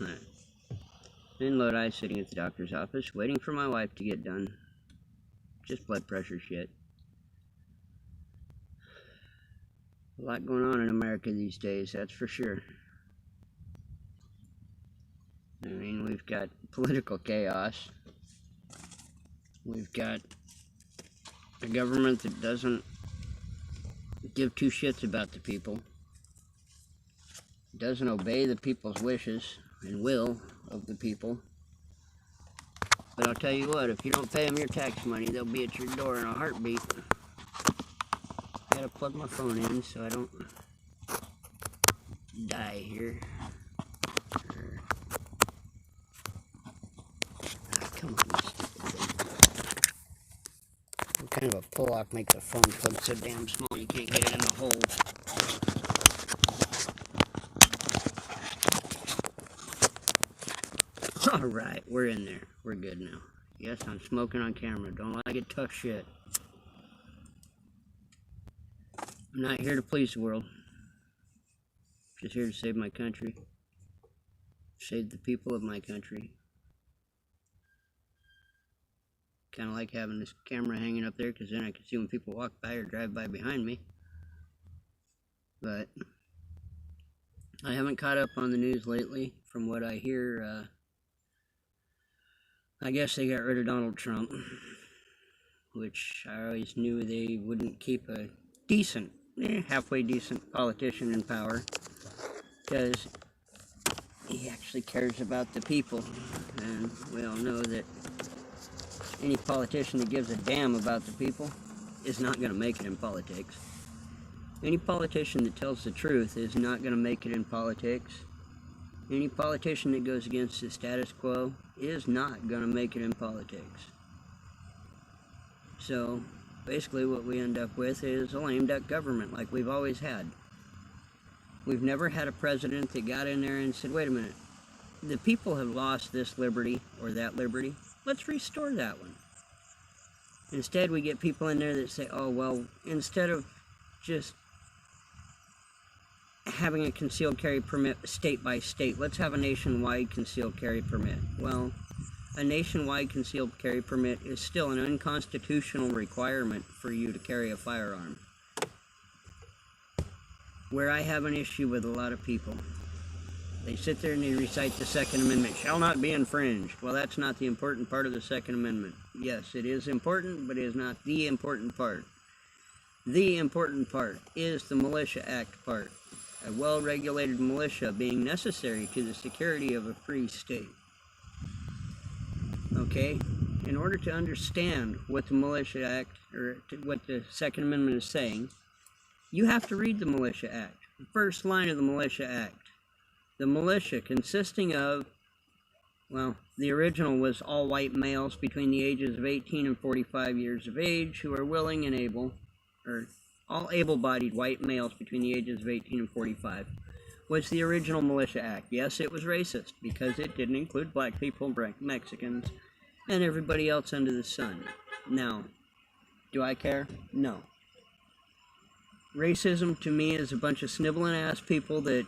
Right. In Lodi, sitting at the doctor's office, waiting for my wife to get done. Just blood pressure shit. A lot going on in America these days, that's for sure. I mean, we've got political chaos. We've got a government that doesn't give two shits about the people, doesn't obey the people's wishes and will of the people. But I'll tell you what, if you don't pay them your tax money, they'll be at your door in a heartbeat. I gotta plug my phone in so I don't die here. Come on, you stupid thing. What kind of a pull-off makes a phone plug so damn small you can't get it in the hole? Alright, we're in there. We're good now. Yes, I'm smoking on camera. Don't like it, tough shit. I'm not here to please the world. Just here to save my country. Save the people of my country. Kind of like having this camera hanging up there because then I can see when people walk by or drive by behind me. But I haven't caught up on the news lately. From what I hear, I guess they got rid of Donald Trump, which I always knew they wouldn't keep a decent, halfway decent politician in power, because he actually cares about the people, and we all know that any politician that gives a damn about the people is not going to make it in politics. Any politician that tells the truth is not going to make it in politics. Any politician that goes against the status quo is not going to make it in politics. So, basically what we end up with is a lame duck government like we've always had. We've never had a president that got in there and said, wait a minute, the people have lost this liberty or that liberty. Let's restore that one. Instead, we get people in there that say, oh, well, instead of just having a concealed carry permit state by state, let's have a nationwide concealed carry permit. Well, a nationwide concealed carry permit is still an unconstitutional requirement for you to carry a firearm. Where I have an issue with a lot of people, they sit there and they recite the Second Amendment, shall not be infringed. Well, that's not the important part of the Second Amendment. Yes, it is important, but it is not the important part. The important part is the Militia Act part. A well-regulated militia being necessary to the security of a free state. Okay? In order to understand what the Militia Act, or what the Second Amendment is saying, you have to read the Militia Act. The first line of the Militia Act. The militia consisting of, well, the original was all white males between the ages of 18 and 45 years of age who are willing and able, or all able-bodied white males between the ages of 18 and 45, was the original Militia Act. Yes, it was racist because it didn't include black people, Mexicans, and everybody else under the sun. Now, do I care? No. Racism to me is a bunch of sniveling ass people that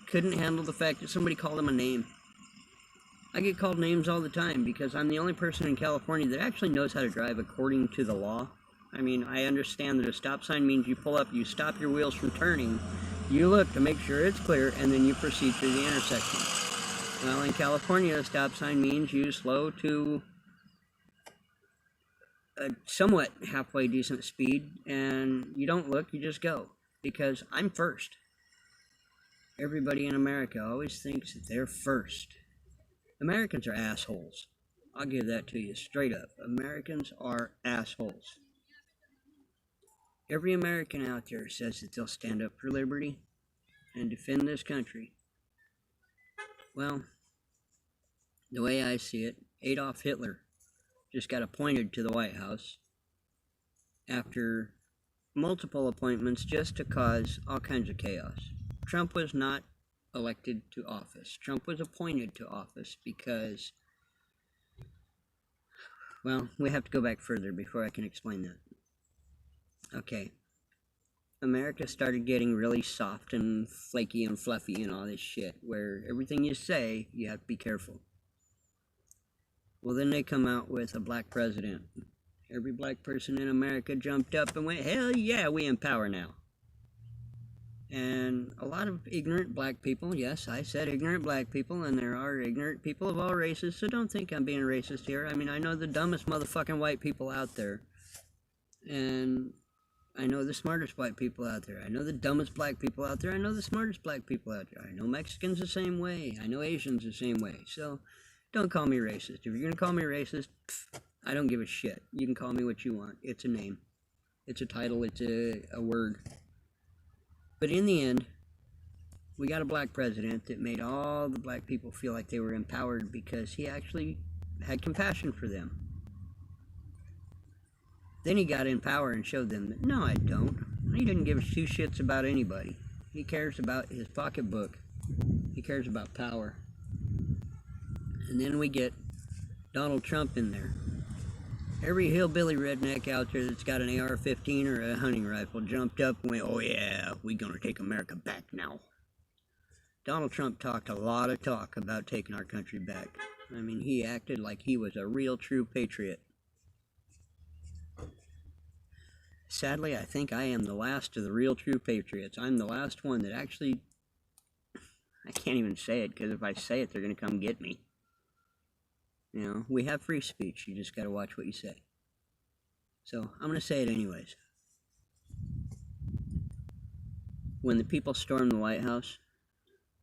couldn't handle the fact that somebody called them a name. I get called names all the time because I'm the only person in California that actually knows how to drive according to the law. I mean, I understand that a stop sign means you pull up, you stop your wheels from turning, you look to make sure it's clear, and then you proceed through the intersection. Well, in California, a stop sign means you slow to a somewhat halfway decent speed, and you don't look, you just go. Because I'm first. Everybody in America always thinks that they're first. Americans are assholes. I'll give that to you straight up. Americans are assholes. Every American out there says that they'll stand up for liberty and defend this country. Well, the way I see it, Adolf Hitler just got appointed to the White House after multiple appointments just to cause all kinds of chaos. Trump was not elected to office. Trump was appointed to office because, well, we have to go back further before I can explain that. Okay. America started getting really soft and flaky and fluffy and all this shit, where everything you say, you have to be careful. Well, then they come out with a black president. Every black person in America jumped up and went, hell yeah, we in power now. And a lot of ignorant black people, yes, I said ignorant black people, and there are ignorant people of all races, so don't think I'm being racist here. I mean, I know the dumbest motherfucking white people out there. And I know the smartest white people out there. I know the dumbest black people out there. I know the smartest black people out there. I know Mexicans the same way. I know Asians the same way. So don't call me racist. If you're going to call me racist, I don't give a shit. You can call me what you want. It's a name. It's a title. It's a word. But in the end, we got a black president that made all the black people feel like they were empowered because he actually had compassion for them. Then he got in power and showed them that, no, I don't. He didn't give two shits about anybody. He cares about his pocketbook. He cares about power. And then we get Donald Trump in there. Every hillbilly redneck out there that's got an AR-15 or a hunting rifle jumped up and went, oh yeah, we're gonna take America back now. Donald Trump talked a lot of talk about taking our country back. I mean, he acted like he was a real true patriot. Sadly, I think I am the last of the real true patriots. I'm the last one that actually, I can't even say it, because if I say it, they're gonna come get me. You know, we have free speech. You just got to watch what you say. So, I'm going to say it anyways. When the people stormed the White House,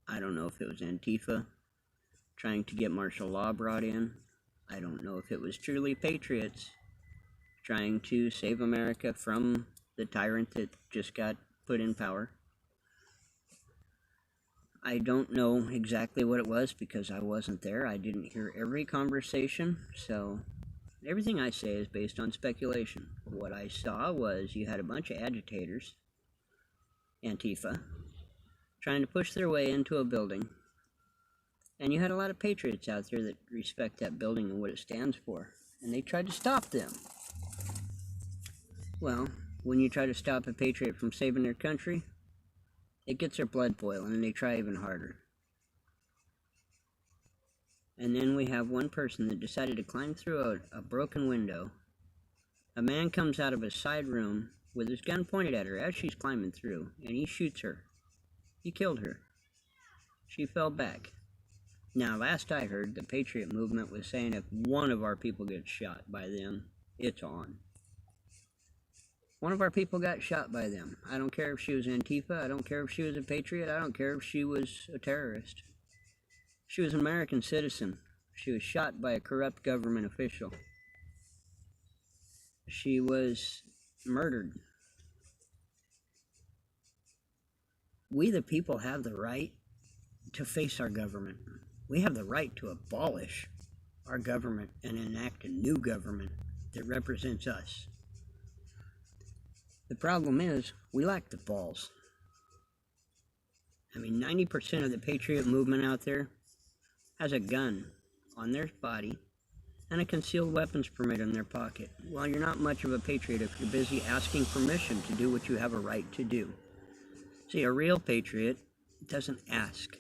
I don't know if it was Antifa trying to get martial law brought in. I don't know if it was truly patriots trying to save America from the tyrant that just got put in power. I don't know exactly what it was because I wasn't there. I didn't hear every conversation, so everything I say is based on speculation. What I saw was you had a bunch of agitators, Antifa, trying to push their way into a building, and you had a lot of patriots out there that respect that building and what it stands for, and they tried to stop them. Well, when you try to stop a patriot from saving their country, it gets their blood boiling, and they try even harder. And then we have one person that decided to climb through a broken window. A man comes out of a side room with his gun pointed at her as she's climbing through, and he shoots her. He killed her. She fell back. Now, last I heard, the Patriot movement was saying if one of our people gets shot by them, it's on. One of our people got shot by them. I don't care if she was Antifa. I don't care if she was a patriot. I don't care if she was a terrorist. She was an American citizen. She was shot by a corrupt government official. She was murdered. We the people have the right to face our government. We have the right to abolish our government and enact a new government that represents us. The problem is, we lack the balls. I mean, 90% of the patriot movement out there has a gun on their body and a concealed weapons permit in their pocket. Well, you're not much of a patriot if you're busy asking permission to do what you have a right to do. See, a real patriot doesn't ask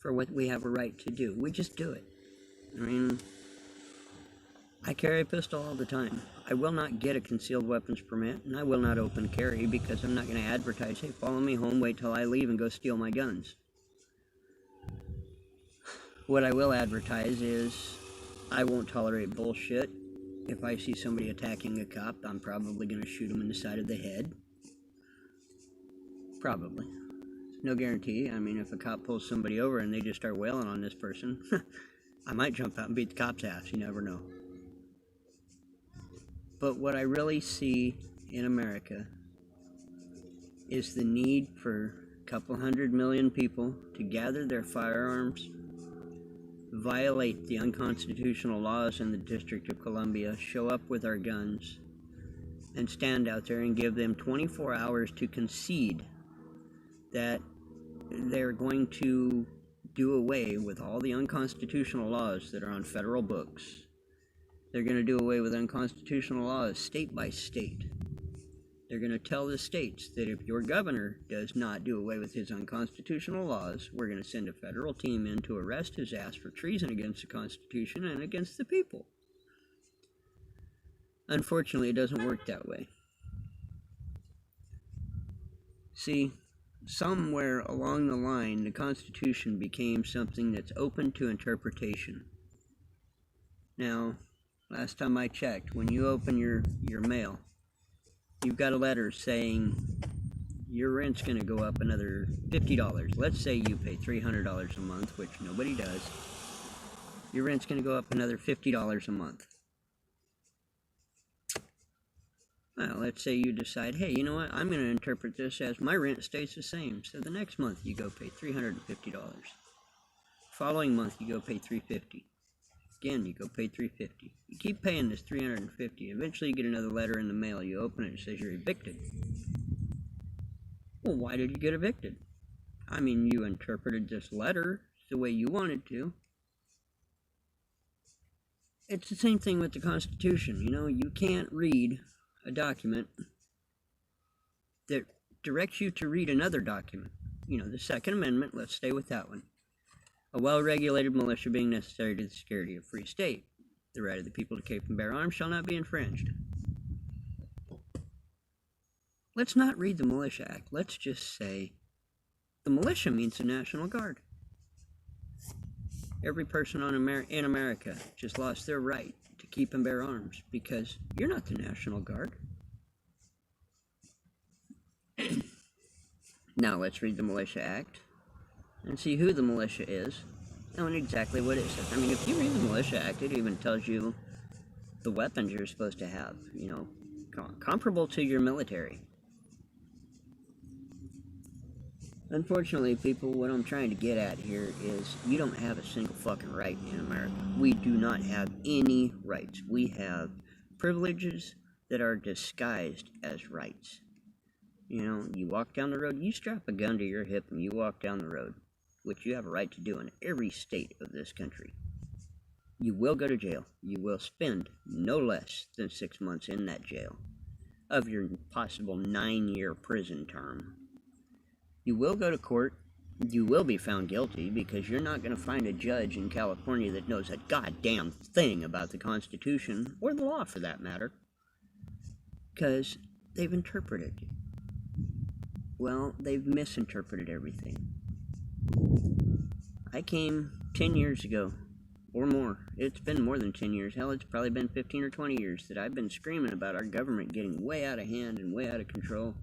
for what we have a right to do. We just do it. I mean, I carry a pistol all the time. I will not get a concealed weapons permit, and I will not open carry because I'm not going to advertise, hey, follow me home, wait till I leave and go steal my guns. What I will advertise is I won't tolerate bullshit. If I see somebody attacking a cop, I'm probably going to shoot him in the side of the head. Probably. No guarantee. I mean, if a cop pulls somebody over and they just start wailing on this person, I might jump out and beat the cop's ass. You never know. But what I really see in America is the need for a couple 100 million people to gather their firearms, violate the unconstitutional laws in the District of Columbia, show up with our guns, and stand out there and give them 24 hours to concede that they're going to do away with all the unconstitutional laws that are on federal books. They're going to do away with unconstitutional laws state by state. They're going to tell the states that if your governor does not do away with his unconstitutional laws, we're going to send a federal team in to arrest his ass for treason against the Constitution and against the people. Unfortunately, it doesn't work that way. See, somewhere along the line, the Constitution became something that's open to interpretation. Now, last time I checked, when you open your mail, you've got a letter saying your rent's going to go up another $50. Let's say you pay $300 a month, which nobody does. Your rent's going to go up another $50 a month. Well, let's say you decide, hey, you know what? I'm going to interpret this as my rent stays the same. So the next month you go pay $350. Following month you go pay $350. Again, you go pay $350. You keep paying this $350. Eventually you get another letter in the mail. You open it, it says you're evicted. Well, why did you get evicted? I mean, you interpreted this letter the way you wanted to. It's the same thing with the Constitution. You know, you can't read a document that directs you to read another document. You know, the Second Amendment, let's stay with that one. A well-regulated militia being necessary to the security of a free state. The right of the people to keep and bear arms shall not be infringed. Let's not read the Militia Act. Let's just say the militia means the National Guard. Every person in America just lost their right to keep and bear arms because you're not the National Guard. Now let's read the Militia Act and see who the militia is and exactly what it says. I mean, if you read the Militia Act, it even tells you the weapons you're supposed to have, you know, comparable to your military. Unfortunately, people, what I'm trying to get at here is you don't have a single fucking right in America. We do not have any rights. We have privileges that are disguised as rights. You know, you walk down the road, you strap a gun to your hip and you walk down the road, which you have a right to do in every state of this country. You will go to jail. You will spend no less than 6 months in that jail of your possible 9-year prison term. You will go to court. You will be found guilty because you're not going to find a judge in California that knows a goddamn thing about the Constitution, or the law for that matter, because they've interpreted it. Well, they've misinterpreted everything. I came 10 years ago, or more. It's been more than 10 years. Hell, it's probably been 15 or 20 years that I've been screaming about our government getting way out of hand and way out of control.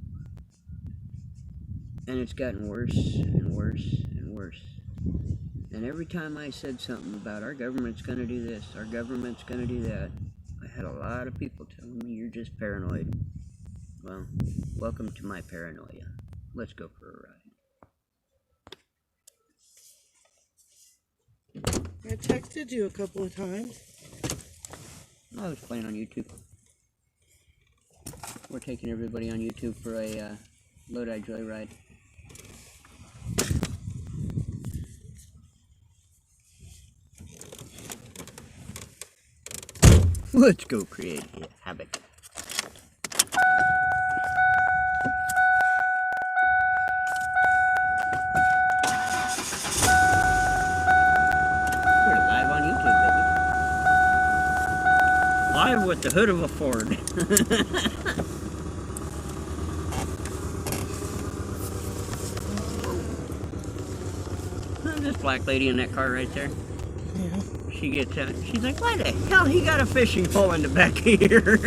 And it's gotten worse and worse and worse. And every time I said something about our government's going to do this, our government's going to do that, I had a lot of people telling me you're just paranoid. Well, welcome to my paranoia. Let's go for a ride. I texted you a couple of times. I was playing on YouTube. We're taking everybody on YouTube for a Lodi joyride. Let's go create havoc. We're live on YouTube, baby. Live with the hood of a Ford. This black lady in that car right there. Yeah. She gets out. She's like, why the hell he got a fishing pole in the back here?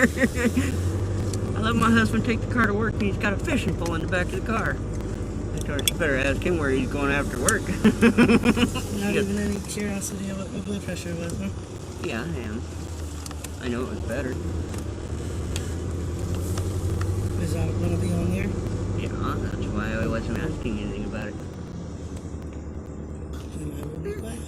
I let my husband take the car to work and he's got a fishing pole in the back of the car. I told her, you better ask him where he's going after work. Not even any curiosity of what my blood pressure was, huh? Yeah, I am. I know it was better. Is that gonna be on there? Yeah, that's why I wasn't asking anything about it. Then I will be quiet.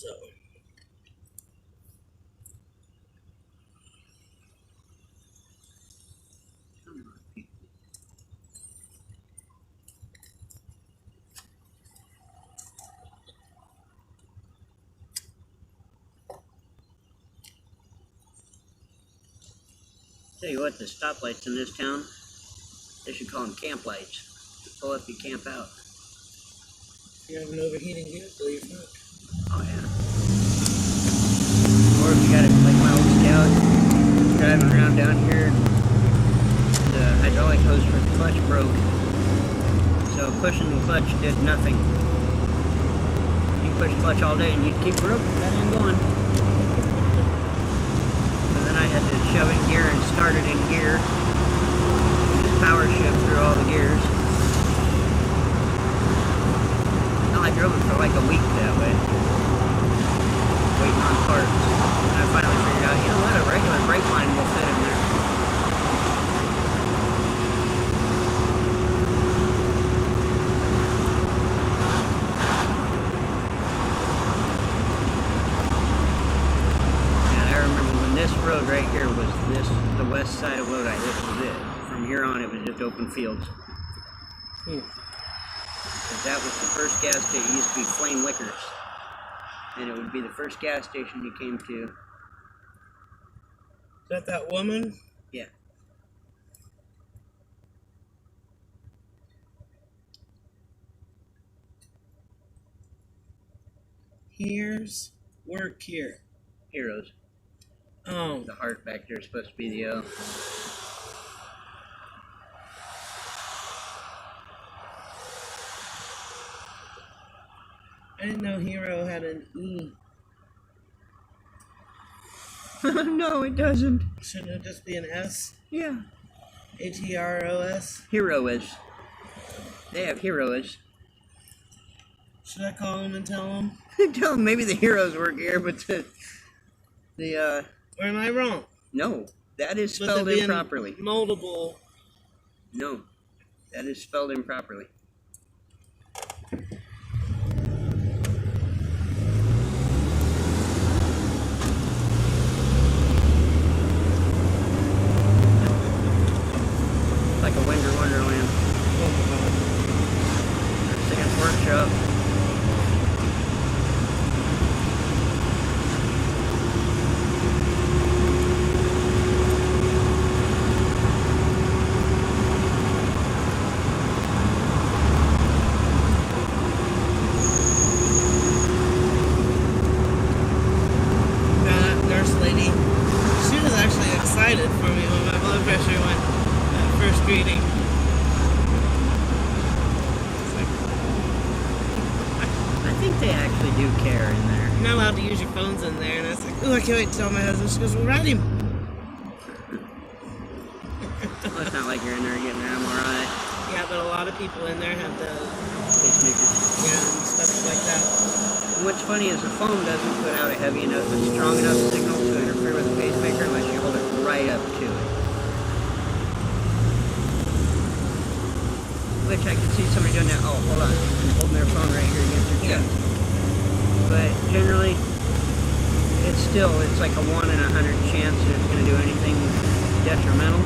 So. Tell you what, the stoplights in this town, they should call them camp lights. Pull up, you camp out. You have an overheating vehicle, you're fucked. Oh yeah. Or if you got it like my old Scout, driving around down here, the hydraulic hose for the clutch broke. So pushing the clutch did nothing. You push clutch all day and you'd keep that thing going. And then I had to shove it in gear and start it in gear. Just power shift through all the gears. I drove it for like a week that way, waiting on parts. And I finally figured out, you know what, a regular brake line will fit in there. And I remember when this road right here was the west side of Lodi, this was it. From here on, it was just open fields. That was the first gas station. It used to be Flame Liquors. And it would be the first gas station you came to. Is that woman? Yeah. Here's work here. Heroes. Oh. The heart back there is supposed to be the O. I didn't know Hero had an E. No, it doesn't. Shouldn't it just be an S? Yeah. Heros? Heroes. They have heroes. Should I call him and tell him? Tell them maybe the heroes work here, but Or am I wrong? no, that is But spelled they're being improperly. Moldable. No, that is spelled improperly. Like a Winter Wonderland. Sam's Workshop. That nurse lady, she was actually excited for me when my blood pressure went at first reading. I think they actually do care in there. You're not allowed to use your phones in there, and I was like, ooh, I can't wait to tell my husband. She goes, well, write him. Well, it's not like you're in there getting an MRI. Yeah, but a lot of people in there have the, Pacemakers. yeah, and stuff like that. And what's funny is the foam doesn't put out a heavy enough, a strong enough signal to interfere with the pacemaker unless you hold it right up to it. Which I can see somebody doing that. Oh, hold on. Holding their phone right here against their chest. But generally, it's like a 1 in 100 chance that it's going to do anything detrimental.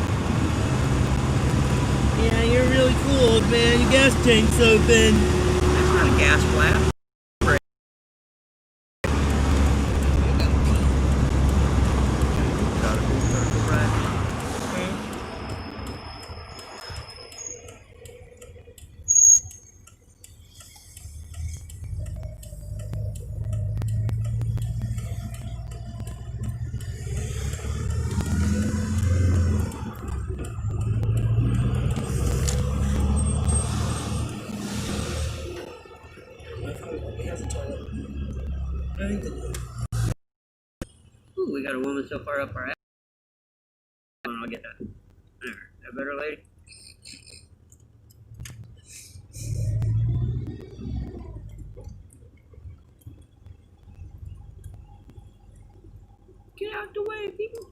Yeah, you're really cool, old man. Your gas tank's open. That's not a gas blast. I think they do. Ooh, we got a woman so far up our ass. I'll get that. There, that better, lady? Get out the way, people.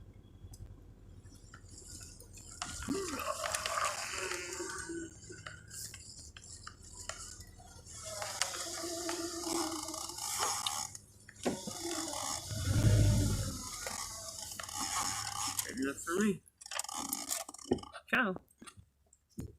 Good enough for me. Ciao.